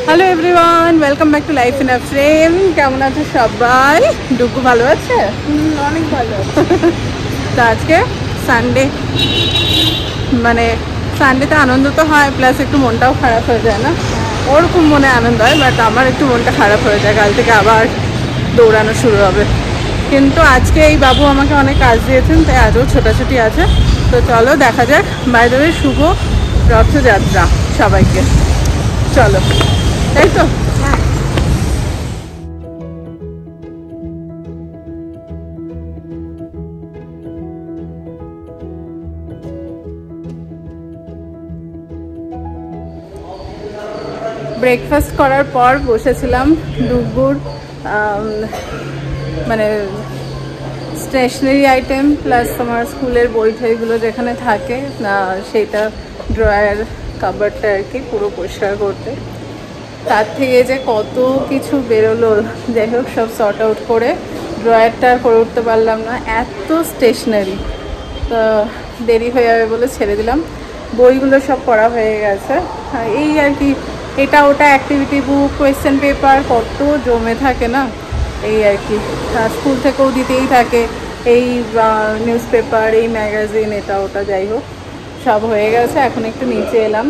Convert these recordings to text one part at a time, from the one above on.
Hello everyone, welcome back to life in a frame. কেমন আছে সবাই? ডুগু ভালো আছে? অনেক ভালো। তো আজকে সানডে, মানে সানডেতে আনন্দ তো হয়, প্লাস একটু মনটাও খারাপ হয়ে যায় না? ওরকম মনে আনন্দ হয়, বাট আমার একটু মনটা খারাপ হয়ে যায়। কাল থেকে আবার দৌড়ানো শুরু হবে। কিন্তু আজকে এই বাবু আমাকে অনেক কাজ দিয়েছেন, তাই আজও ছোটাছুটি আছে। তো চলো দেখা যাক। বাই দ্য ওয়ে, শুভ রথযাত্রা সবাইকে। চলো, তাই তো? ব্রেকফাস্ট করার পর বসেছিলাম ডুগুর মানে স্টেশনারি আইটেম প্লাস তোমার স্কুলের বই ঠইগুলো যেখানে থাকে সেইটা, ড্রয়ার কাবারটা আর কি পুরো পরিষ্কার করতে। তার থেকে যে কত কিছু বেরোলো, যাই হোক সব সর্ট আউট করে ড্রয়ারটা আর করে উঠতে পারলাম না, এত স্টেশনারি। তো দেরি হয়ে যাবে বলে ছেড়ে দিলাম। বইগুলো সব পড়া হয়ে গেছে, এই আর কি। এটা ওটা অ্যাক্টিভিটি বুক, কোয়েশ্চেন পেপার কত জমে থাকে না, এই আর কি। স্কুল থেকেও দিতেই থাকে এই নিউজ পেপার, এই ম্যাগাজিন, এটা ওটা, যাই হোক সব হয়ে গেছে। এখন একটু নিচে এলাম,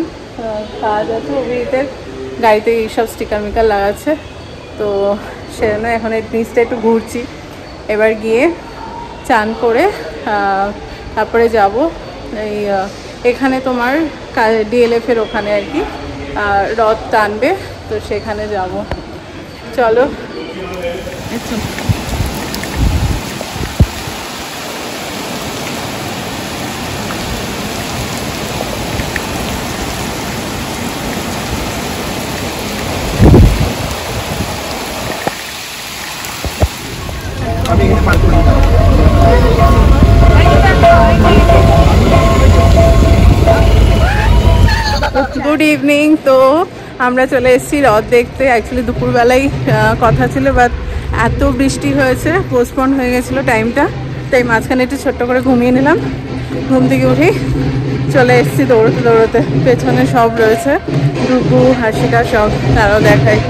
কাজ আছে অভিজিতের গাড়িতে, এইসব স্টিকার মিকার লাগাচ্ছে। তো সেজন্য এখন এই নিচটা একটু ঘুরছি। এবার গিয়ে চান করে তারপরে যাব এই এখানে তোমার ডিএলএফের ওখানে আর কি রথ টানবে, তো সেখানে যাব। চলো। Good evening. তো আমরা চলে এসেছি রথ দেখতে। অ্যাকচুয়ালি দুপুরবেলায় কথা ছিল, বাট এত বৃষ্টি হয়েছে, পোস্টপন্ড হয়ে গেছিলো টাইমটা, তাই মাঝখানে একটু ছোট্ট করে ঘুমিয়ে নিলাম। ঘুম থেকে উঠেই চলে এসেছি দৌড়তে দৌড়তে। পেছনে সব রয়েছে, ডুগু, হাসিটা, সব তারাও দেখায়।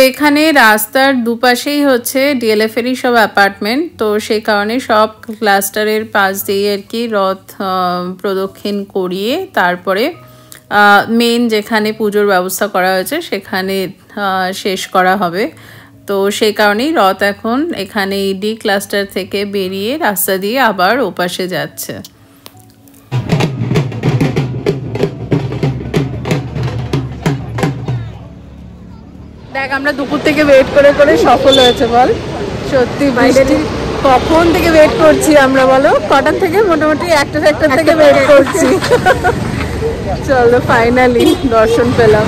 এখানে রাস্তার দুপাশেই হচ্ছে ডিএলএফ এরই সব অ্যাপার্টমেন্ট, তো সেই কারণে সব ক্লাস্টারের পাশ দিয়ে আর কি রথ প্রদক্ষিণ করিয়ে তারপরে মেন যেখানে পুজোর ব্যবস্থা করা হয়েছে সেখানে শেষ করা হবে। তো সেই কারণেই রথ এখন এখানে ডি ক্লাস্টার থেকে বেরিয়ে রাস্তা দিয়ে আবার ওপাশে যাচ্ছে। দেখ আমরা দুপুর থেকে ওয়েট করে করে সফল হয়েছে বল, সত্যি বৃষ্টি কখন থেকে ওয়েট করছি আমরা, বলো কটার থেকে? মোটামুটি একটা থেকে ওয়েট করছি। চলো ফাইনালি দর্শন পেলাম।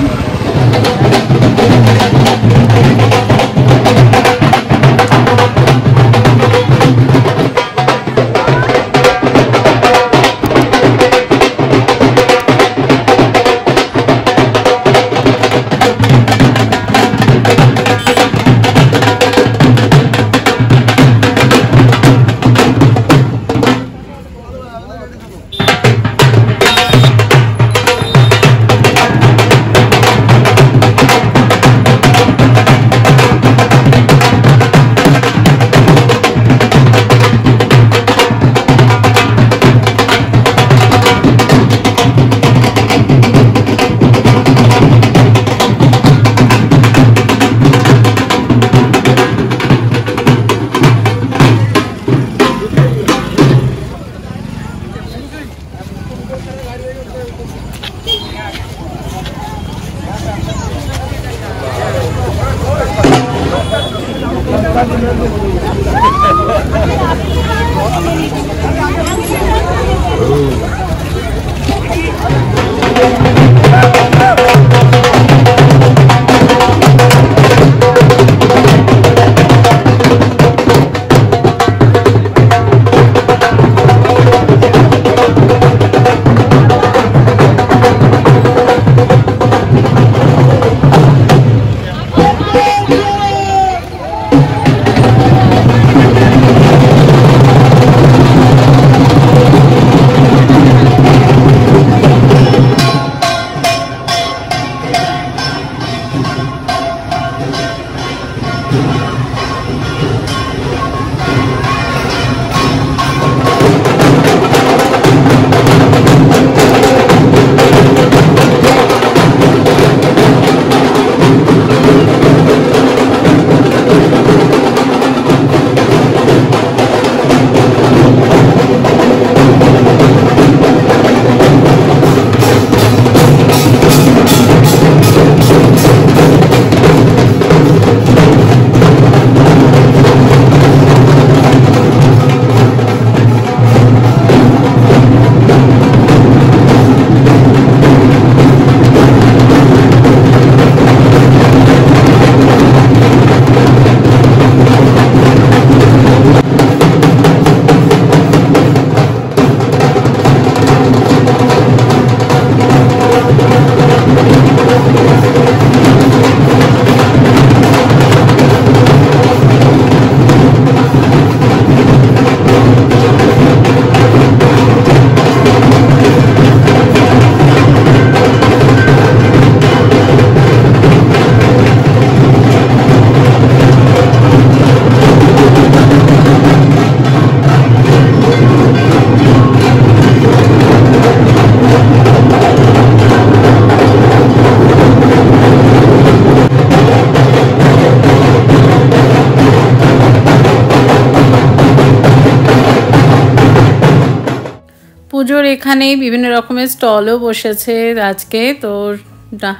পুজোর এখানে বিভিন্ন রকমের স্টলও বসেছে আজকে, তো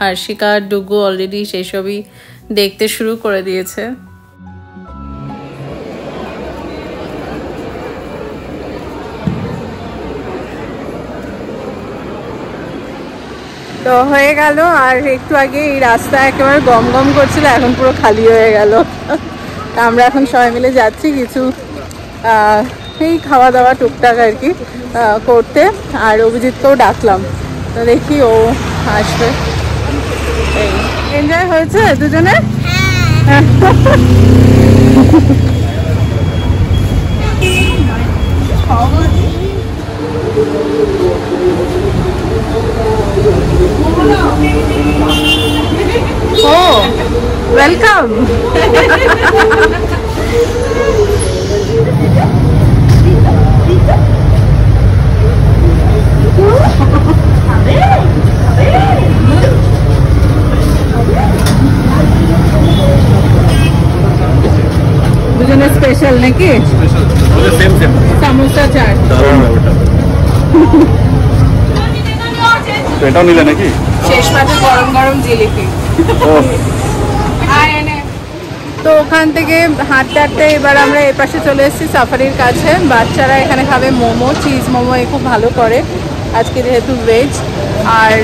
হার্ষিকা ডুগু অলরেডি সেসবই দেখতে শুরু করে দিয়েছে। তো হয়ে গেল। আর একটু আগে এই রাস্তা একেবারে গম গম করছিল, এখন পুরো খালি হয়ে গেল। আমরা এখন সবাই মিলে যাচ্ছি কিছু এই খাওয়া দাওয়া টুকটাক আর কি করতে। আর অভিজিৎকেও ডাকলাম, তো দেখি ও আসবে। এই এনজয় হয়েছে দুজনে। ও ওয়েলকাম। দুজনে স্পেশাল নাকি? সামোসা চাট এটাও নিলে নাকি? শেষ পাতে গরম গরম জিলিপি। তো ওখান থেকে হাঁটতে হাঁটতে এবার আমরা এ পাশে চলে এসেছি সাফারির কাছে। বাচ্চারা এখানে খাবে মোমো, চিজ মোমো এ খুব ভালো করে আজকে যেহেতু ভেজ। আর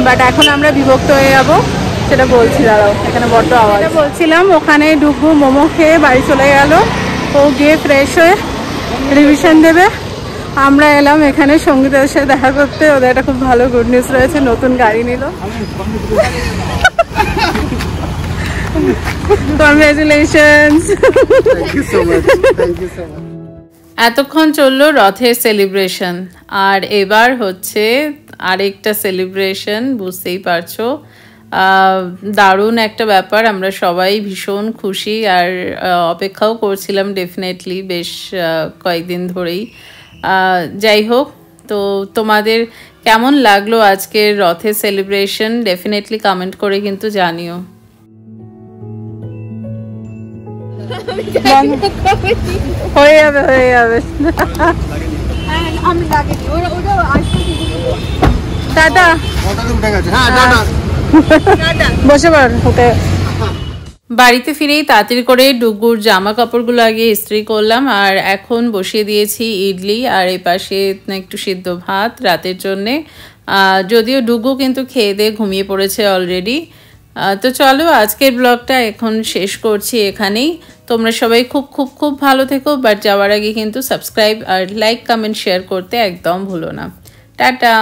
বাট এখন আমরা বিভক্ত হয়ে যাবো, সেটা বলছি, দাঁড়াও এখানে বড্ড আওয়াজ। বলছিলাম ওখানে ডুবু মোমো খেয়ে বাড়ি চলে গেল, ও গিয়ে ফ্রেশ হয়ে রিভিশন দেবে। আমরা এলাম এখানে সঙ্গীতের সাথে দেখা করতে। ওদের একটা খুব ভালো গুড নিউজ রয়েছে, নতুন গাড়ি নিল। কংগ্রেচুলেশনস। এতক্ষণ চললো রথের সেলিব্রেশন, আর এবার হচ্ছে আরেকটা সেলিব্রেশন। বুঝতেই পারছো দারুণ একটা ব্যাপার। আমরা সবাই ভীষণ খুশি আর অপেক্ষাও করছিলাম ডেফিনেটলি বেশ কয়েকদিন ধরেই। যাই হোক, তো তোমাদের কেমন লাগলো আজকের রথের সেলিব্রেশন ডেফিনেটলি কমেন্ট করে কিন্তু জানিও। হয়ে যাবে হয়ে যাবে। টাটা। বসে পড়। বাড়িতে ফিরেই তাড়াতাড়ি করে ডুগুর জামা কাপড়গুলো আগে ইস্ত্রি করলাম, আর এখন বসিয়ে দিয়েছি ইডলি, আর এই পাশে একটু সিদ্ধ ভাত রাতের জন্যে। যদিও ডুগু কিন্তু খেয়ে দিয়ে ঘুমিয়ে পড়েছে অলরেডি। তো চলো আজকের ব্লগটা এখন শেষ করছি এখানেই। তোমরা সবাই খুব খুব খুব ভালো থেকো, বাট যাওয়ার আগে কিন্তু সাবস্ক্রাইব আর লাইক কমেন্ট শেয়ার করতে একদম ভুলো না। টাটা।